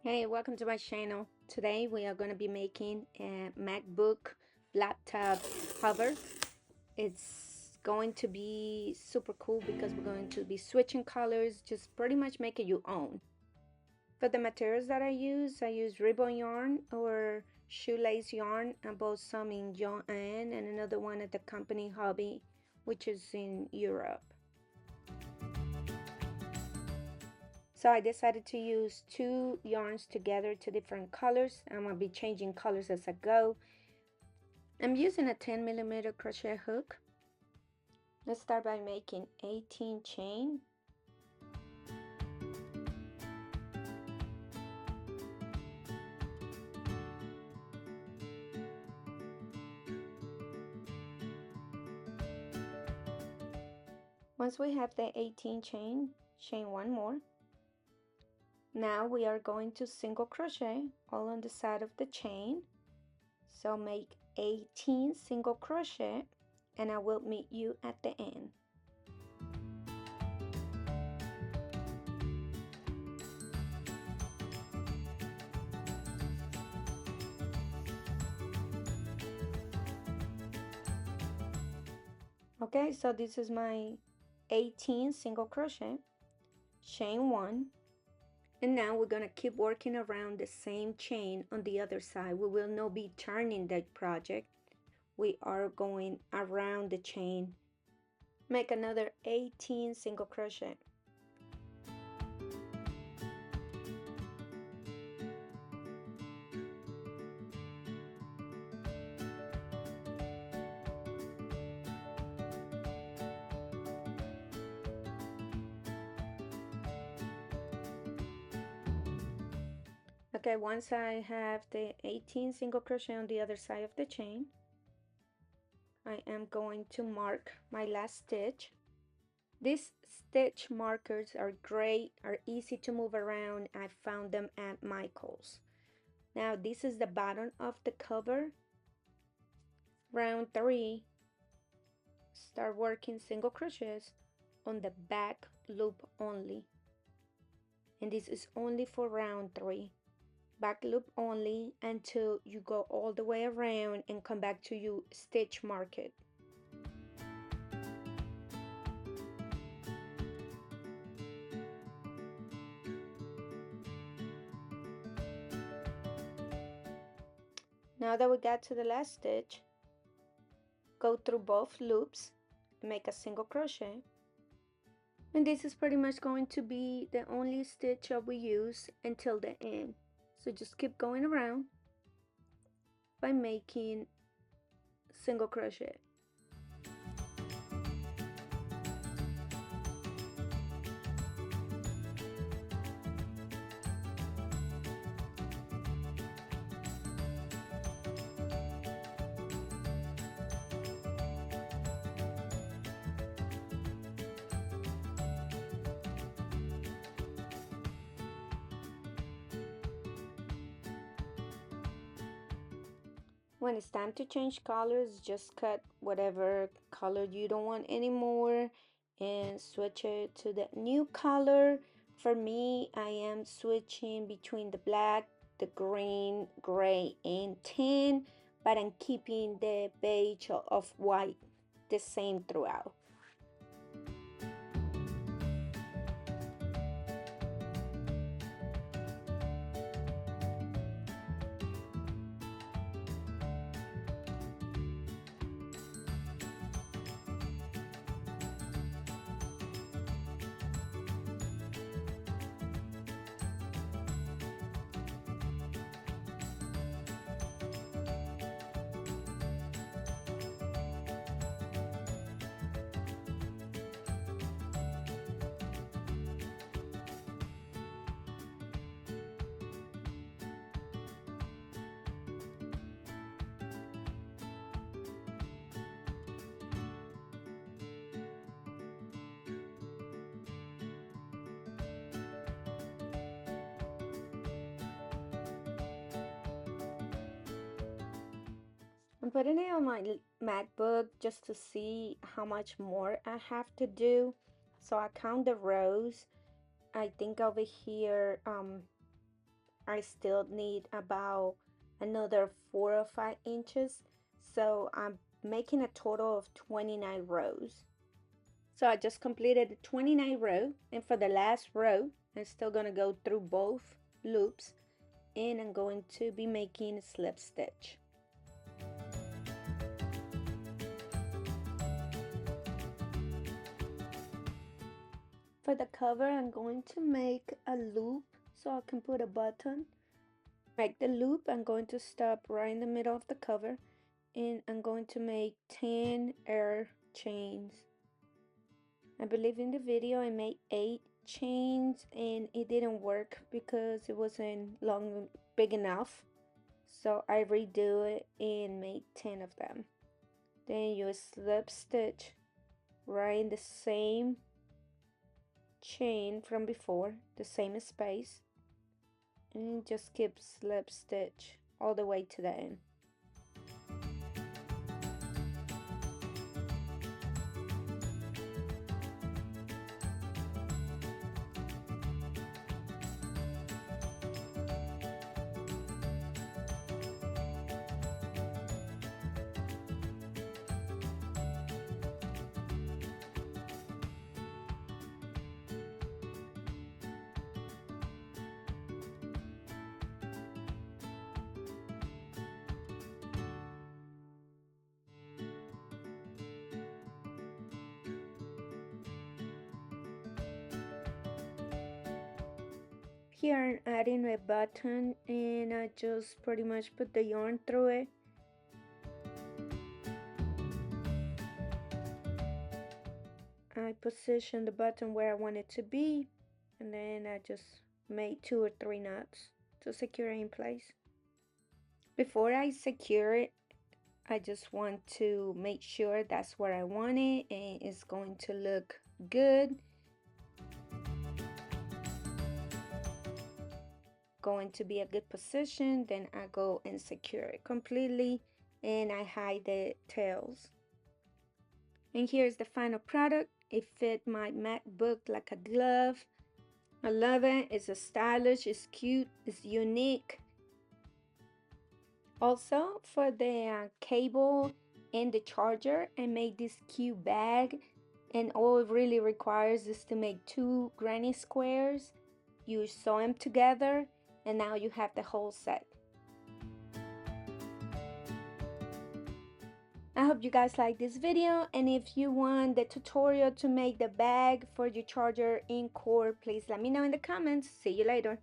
Hey, welcome to my channel. Today we are going to be making a MacBook laptop cover. It's going to be super cool because we're going to be switching colors, just pretty much make it your own. For the materials that I use ribbon yarn or shoelace yarn. I bought some in Joann and another one at the company Hobbii, which is in Europe. So I decided to use two yarns together, two different colors. I'm going to be changing colors as I go. I'm using a 10mm crochet hook. Let's start by making 18 chain. Once we have the 18 chain one more. Now we are going to single crochet all on the side of the chain. So make 18 single crochet and I will meet you at the end. Okay, so this is my 18 single crochet, chain one, and now we're gonna keep working around the same chain on the other side. We will not be turning that project. We are going around the chain. Make another 18 single crochet. Okay, once I have the 18 single crochet on the other side of the chain, I am going to mark my last stitch. These stitch markers are great, are easy to move around. I found them at Michael's. Now this is the bottom of the cover. Round 3, start working single crochets on the back loop only. And this is only for round 3. Back loop only until you go all the way around and come back to your stitch market. Now that we got to the last stitch, go through both loops, make a single crochet, and this is pretty much going to be the only stitch that we use until the end. So just keep going around by making single crochet. When it's time to change colors, just cut whatever color you don't want anymore and switch it to the new color. For me, I am switching between the black, the green, gray, and tan, but I'm keeping the beige of white the same throughout. I'm putting it on my MacBook just to see how much more I have to do. So I count the rows. I think over here I still need about another 4 or 5 inches. So I'm making a total of 29 rows. So I just completed the 29 row, and for the last row, I'm still gonna go through both loops, and I'm going to be making a slip stitch. For the cover, I'm going to make a loop so I can put a button. Make the loop, I'm going to stop right in the middle of the cover, and I'm going to make 10 air chains. I believe in the video I made 8 chains and it didn't work because it wasn't big enough. So I redo it and made 10 of them. Then you slip stitch right in the same chain from before, the same space, and just keep slip stitch all the way to the end. Here I'm adding a button and I just pretty much put the yarn through it. I position the button where I want it to be, and then I just made 2 or 3 knots to secure it in place. Before I secure it, I just want to make sure that's where I want it and it's going to look good. Going to be a good position, then I go and secure it completely and I hide the tails. And here's the final product. It fit my MacBook like a glove. I love it. It's stylish, it's cute, it's unique. Also for the cable and the charger, I made this cute bag, and all it really requires is to make 2 granny squares. You sew them together and now you have the whole set. I hope you guys like this video, and if you want the tutorial to make the bag for your charger in cord, please let me know in the comments. See you later.